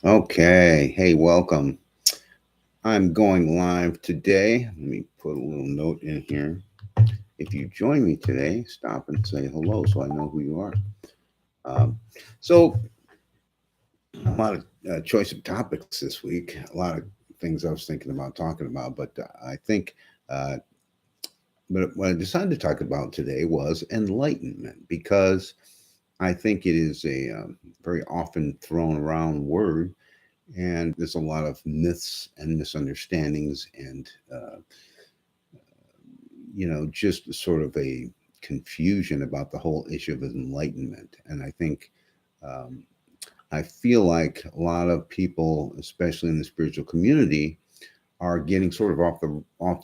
Okay. Hey, welcome. I'm going live today. Let me put a little note in here. If you join me today, stop and say hello so I know who you are. Um, so, a lot of choice of topics this week, a lot of things I was thinking about talking about, but I think uh, but what I decided to talk about today was enlightenment because I think it is a very often thrown around word, and there's a lot of myths and misunderstandings and just sort of a confusion about the whole issue of enlightenment. And I think um, I feel like a lot of people, especially in the spiritual community, are getting sort of off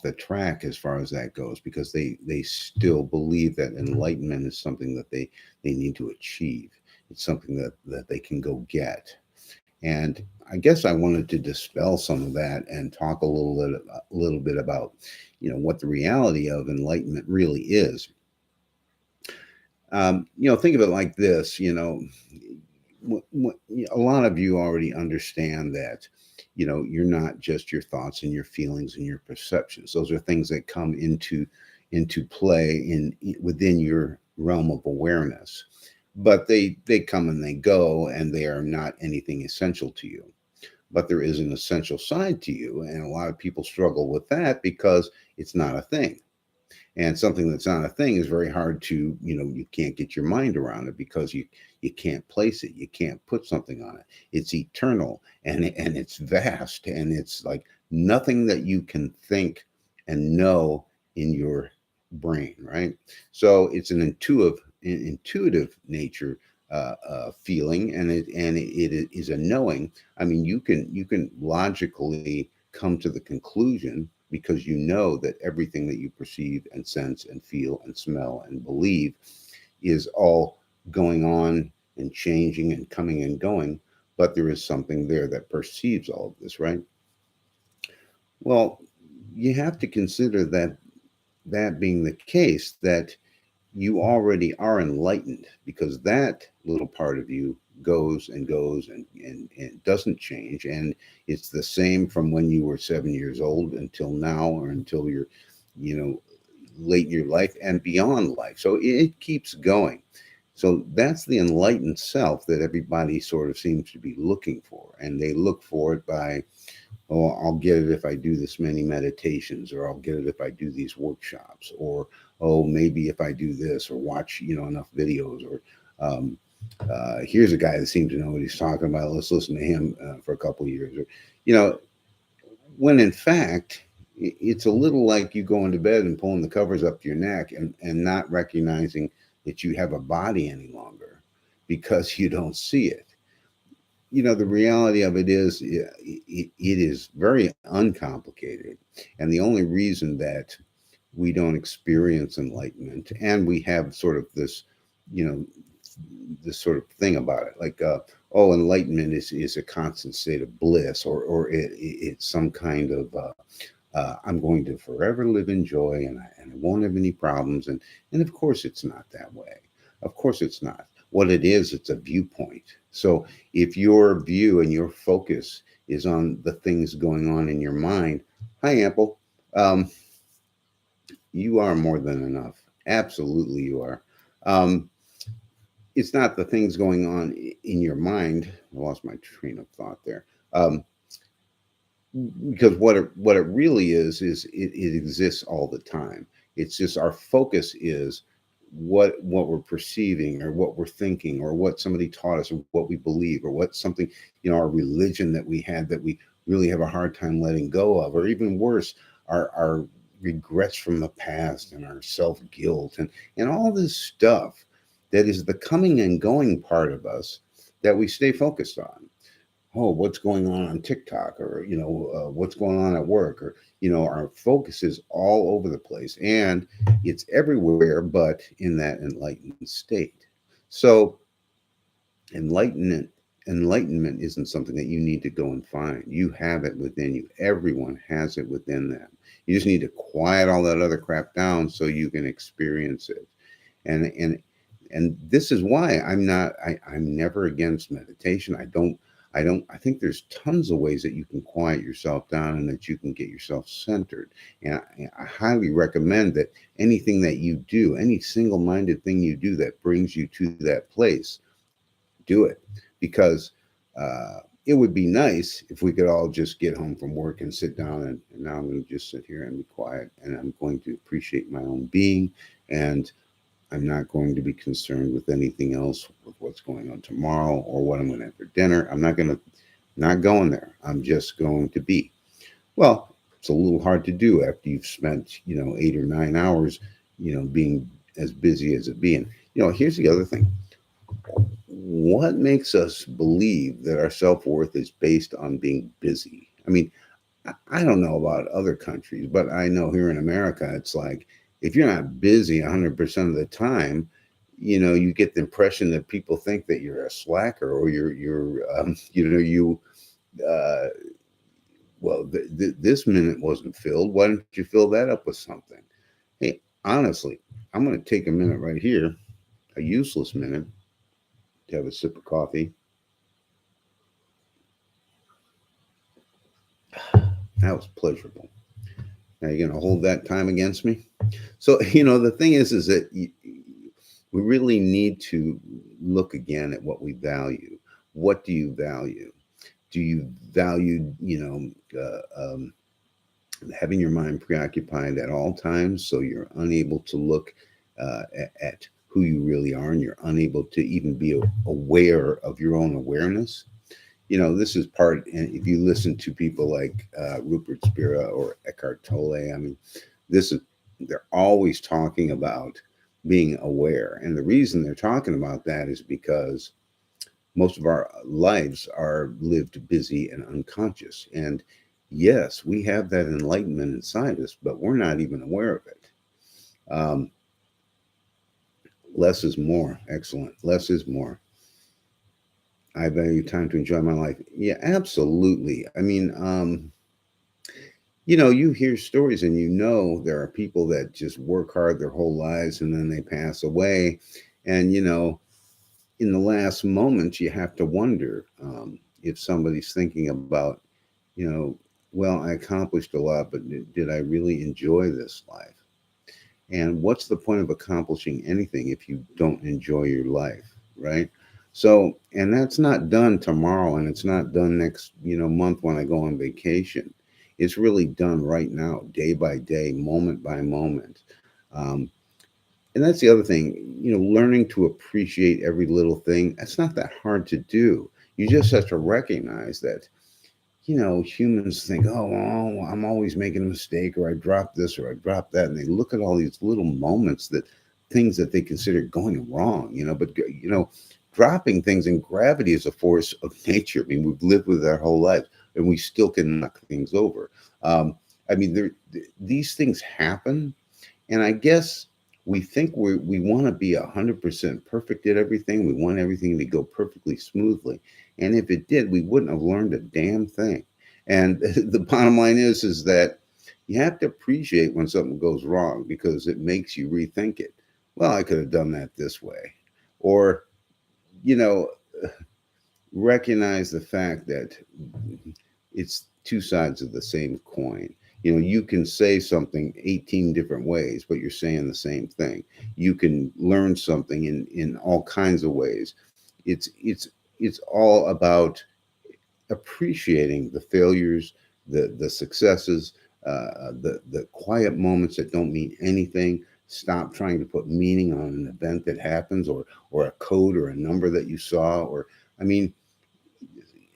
the track as far as that goes, because they still believe that enlightenment is something that they need to achieve. It's something that they can go get. And I guess I wanted to dispel some of that and talk a little bit about, what the reality of enlightenment really is. Think of it like this. A lot of you already understand that, you're not just your thoughts and your feelings and your perceptions. Those are things that come into play within your realm of awareness, but they come and they go, and they are not anything essential to you. But there is an essential side to you, and a lot of people struggle with that because it's not a thing. And something that's not a thing is very hard to, you can't get your mind around it because you can't place it, you can't put something on it. It's eternal, and it's vast, and it's like nothing that you can think and know in your brain, right? So it's an intuitive nature, feeling, and it is a knowing. I mean, you can logically come to the conclusion, because you know that everything that you perceive and sense and feel and smell and believe is all going on and changing and coming and going. But there is something there that perceives all of this, right? Well, you have to consider that being the case, that you already are enlightened, because that little part of you goes and goes and doesn't change. And it's the same from when you were 7 years old until now, or until you're, you know, late in your life and beyond life. So it keeps going. So that's the enlightened self that everybody sort of seems to be looking for. And they look for it by, oh, I'll get it if I do this many meditations, or I'll get it if I do these workshops, or oh, maybe if I do this, or watch, enough videos, or here's a guy that seems to know what he's talking about. Let's listen to him for a couple of years, or you know, when in fact it's a little like you going to bed and pulling the covers up to your neck, and not recognizing that you have a body any longer because you don't see it. The reality of it is, it is very uncomplicated. And the only reason that we don't experience enlightenment, and we have sort of you know this sort of thing about it, like, oh, enlightenment is a constant state of bliss, or it's some kind of, I'm going to forever live in joy, and I won't have any problems. And of course it's not that way. Of course it's not. What it is, it's a viewpoint. So if your view and your focus is on the things going on in your mind, hi Ample, um, you are more than enough. Absolutely you are. um, it's not the things going on in your mind. I lost my train of thought there. Because what it really is, it exists all the time. It's just our focus is what we're perceiving, or what we're thinking, or what somebody taught us, or what we believe, or what something, our religion that we had, that we really have a hard time letting go of, or even worse, our regrets from the past, and our self-guilt, and all this stuff that is the coming and going part of us that we stay focused on. Oh, what's going on TikTok, or what's going on at work, or our focus is all over the place, and it's everywhere, but in that enlightened state. So enlightenment enlightenment isn't something that you need to go and find. You have it within you. Everyone has it within them. You just need to quiet all that other crap down so you can experience it. And and this is why I'm never against meditation. I think there's tons of ways that you can quiet yourself down and that you can get yourself centered. And I highly recommend that anything that you do, any single minded thing you do that brings you to that place, do it. Because it would be nice if we could all just get home from work and sit down and now I'm going to just sit here and be quiet and I'm going to appreciate my own being, and I'm not going to be concerned with anything else, with what's going on tomorrow or what I'm going to have for dinner. I'm not going to, not going there. I'm just going to be. Well, it's a little hard to do after you've spent, 8 or 9 hours, being as busy as a bee. And, here's the other thing. What makes us believe that our self worth is based on being busy? I mean, I don't know about other countries, but I know here in America, it's like if you're not busy 100% of the time, you get the impression that people think that you're a slacker or uh, well, this minute wasn't filled. Why don't you fill that up with something? Hey, honestly, I'm going to take a minute right here, a useless minute, to have a sip of coffee. That was pleasurable. Now you're going to hold that time against me? So, the thing is that we really need to look again at what we value. What do you value? Do you value, having your mind preoccupied at all times so you're unable to look at who you really are and you're unable to even be aware of your own awareness? This is part, and if you listen to people like Rupert Spira or Eckhart Tolle, I mean, this is, they're always talking about being aware. And the reason they're talking about that is because most of our lives are lived busy and unconscious. And yes, we have that enlightenment inside us, but we're not even aware of it. Um, Less is more. Excellent. Less is more. I value time to enjoy my life. Yeah, absolutely. I mean, you hear stories and there are people that just work hard their whole lives and then they pass away. And, in the last moments, you have to wonder if somebody's thinking about, you know, well, I accomplished a lot, but did I really enjoy this life? And what's the point of accomplishing anything if you don't enjoy your life, right? So, and that's not done tomorrow and it's not done next, month when I go on vacation. It's really done right now, day by day, moment by moment. Um, and that's the other thing, learning to appreciate every little thing. That's not that hard to do. You just have to recognize that, humans think, oh, I'm always making a mistake, or I dropped this, or I dropped that. And they look at all these little moments, that things that they consider going wrong, but, dropping things, and gravity is a force of nature. I mean, we've lived with it our whole lives and we still can knock things over. I mean, these things happen, and I guess we think we want to be 100% perfect at everything. We want everything to go perfectly smoothly. And if it did, we wouldn't have learned a damn thing. And the bottom line is that you have to appreciate when something goes wrong because it makes you rethink it. Well, I could have done that this way. Or, you know, recognize the fact that it's two sides of the same coin. You can say something 18 different ways, but you're saying the same thing. You can learn something in all kinds of ways. It's all about appreciating the failures, the successes, the quiet moments that don't mean anything. Stop trying to put meaning on an event that happens, or a code or a number that you saw. Or, I mean,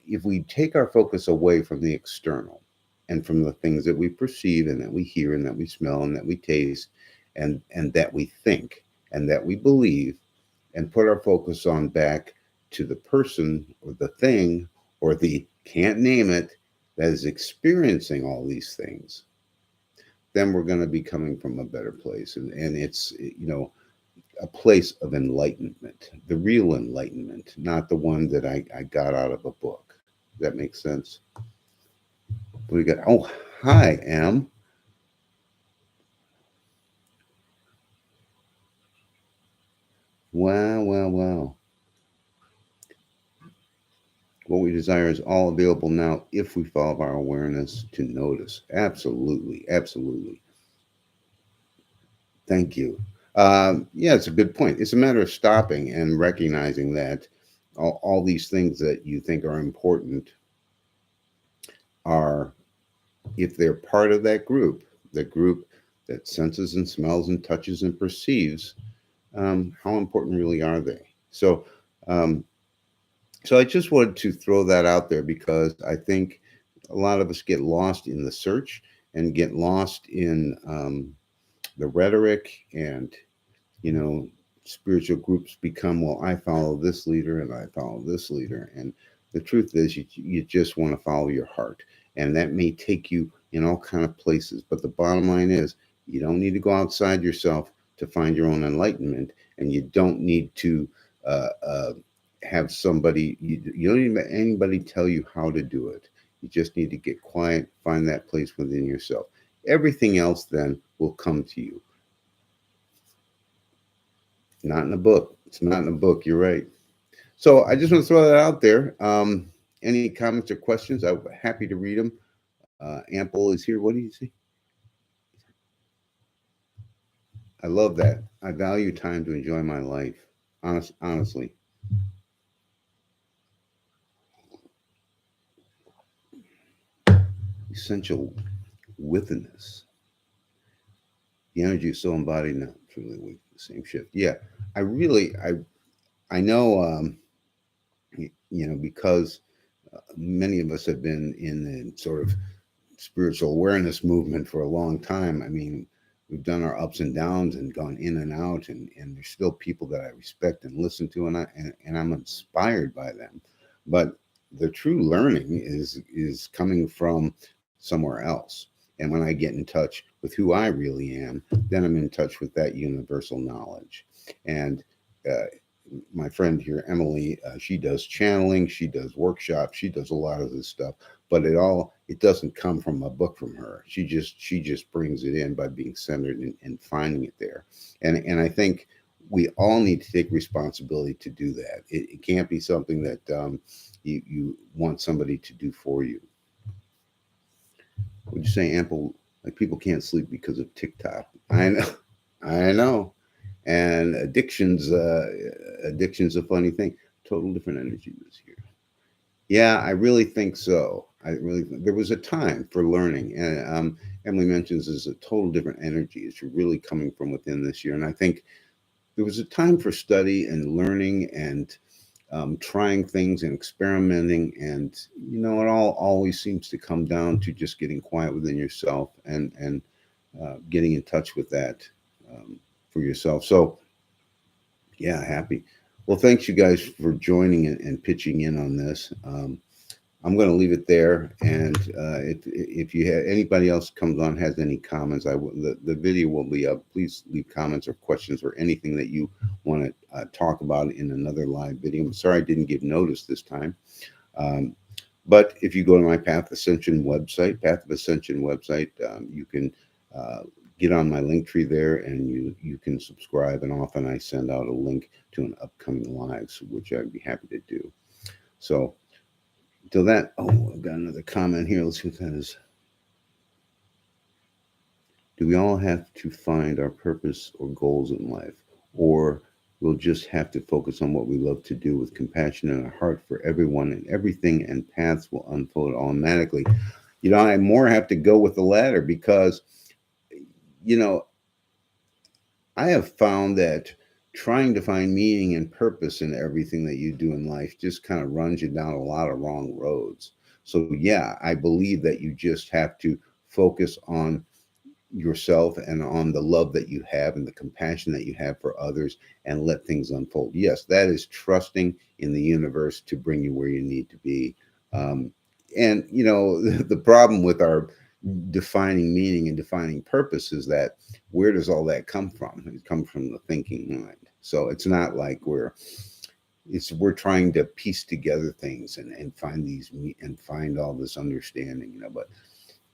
if we take our focus away from the external and from the things that we perceive and that we hear and that we smell and that we taste and that we think and that we believe, and put our focus on back to the person or the thing or the can't name it that is experiencing all these things, then we're going to be coming from a better place. And it's, a place of enlightenment, the real enlightenment, not the one that I got out of a book. Does that make sense? We got, oh, hi, Em. Wow, wow, wow. What we desire is all available now if we follow our awareness to notice. Absolutely. Absolutely. Thank you. Yeah, it's a good point. It's a matter of stopping and recognizing that all these things that you think are important are, if they're part of the group that senses and smells and touches and perceives, how important really are they? Um, so I just wanted to throw that out there because I think a lot of us get lost in the search and get lost in the rhetoric, and you know, spiritual groups become, well, I follow this leader and I follow this leader. And the truth is, you just want to follow your heart. And that may take you in all kind of places. But the bottom line is, you don't need to go outside yourself to find your own enlightenment. And you don't need to have somebody, you don't need anybody tell you how to do it. You just need to get quiet, find that place within yourself. Everything else then will come to you. Not in a book. It's not in a book. You're right. So I just want to throw that out there. Any comments or questions? I'm happy to read them. Ample is here. What do you see? I love that. I value time to enjoy my life. Honestly, essential withiness. The energy is so embodied now. Truly, we the same shift. Yeah, I really, I know. Because many of us have been in the sort of spiritual awareness movement for a long time. I mean, we've done our ups and downs and gone in and out, and there's still people that I respect and listen to, and I'm inspired by them. But the true learning is coming from somewhere else. And when I get in touch with who I really am, then I'm in touch with that universal knowledge. And uh, my friend here, Emily, she does channeling, she does workshops, she does a lot of this stuff, but it doesn't come from a book from her. She just brings it in by being centered and finding it there. And I think we all need to take responsibility to do that. It can't be something that you want somebody to do for you. Would you say, Ample, like people can't sleep because of TikTok? I know. I know. And addiction's a funny thing. Total different energy this year. Yeah, I really think so. I really there was a time for learning, and Emily mentions is a total different energy. It's really coming from within this year, and I think there was a time for study and learning and trying things and experimenting, and it all always seems to come down to just getting quiet within yourself and getting in touch with that for yourself. So yeah, happy. Well, thanks you guys for joining and pitching in on this. I'm going to leave it there, and if you have anybody else comes on has any comments, the video will be up. Please leave comments or questions or anything that you want to talk about in another live video. I'm sorry I didn't give notice this time, um, but if you go to my Path of Ascension website, you can uh, get on my link tree there, and you can subscribe. And often I send out a link to an upcoming live, which I'd be happy to do. So. Till that, oh, I've got another comment here. Let's see what that is. Do we all have to find our purpose or goals in life? Or we'll just have to focus on what we love to do with compassion in our heart for everyone and everything, and paths will unfold automatically? I more have to go with the latter because, you know, I have found that trying to find meaning and purpose in everything that you do in life just kind of runs you down a lot of wrong roads. So, yeah, I believe that you just have to focus on yourself and on the love that you have and the compassion that you have for others and let things unfold. Yes, that is trusting in the universe to bring you where you need to be. And, the problem with our defining meaning and defining purpose is that where does all that come from? It comes from the thinking mind. So it's not like we're trying to piece together things and find and find all this understanding, but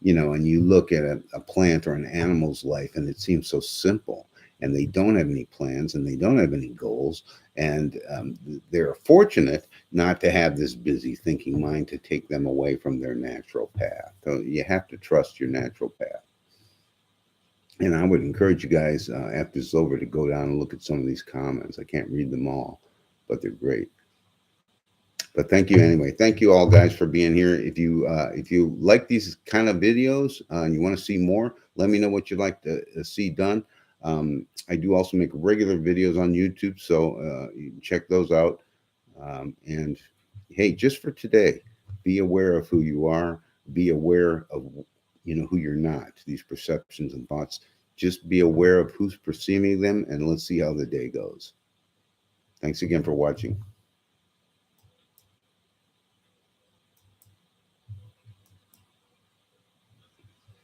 and you look at a plant or an animal's life and it seems so simple, and they don't have any plans and they don't have any goals, and they're fortunate not to have this busy thinking mind to take them away from their natural path. So you have to trust your natural path. And I would encourage you guys, after it's over, to go down and look at some of these comments. I can't read them all, but they're great. But thank you anyway. Thank you all, guys, for being here. If you like these kind of videos and you want to see more, let me know what you'd like to see done. I do also make regular videos on YouTube, so you can check those out. And hey, just for today, be aware of who you are. Be aware of who you're not. These perceptions and thoughts. Just be aware of who's perceiving them, and let's see how the day goes. Thanks again for watching.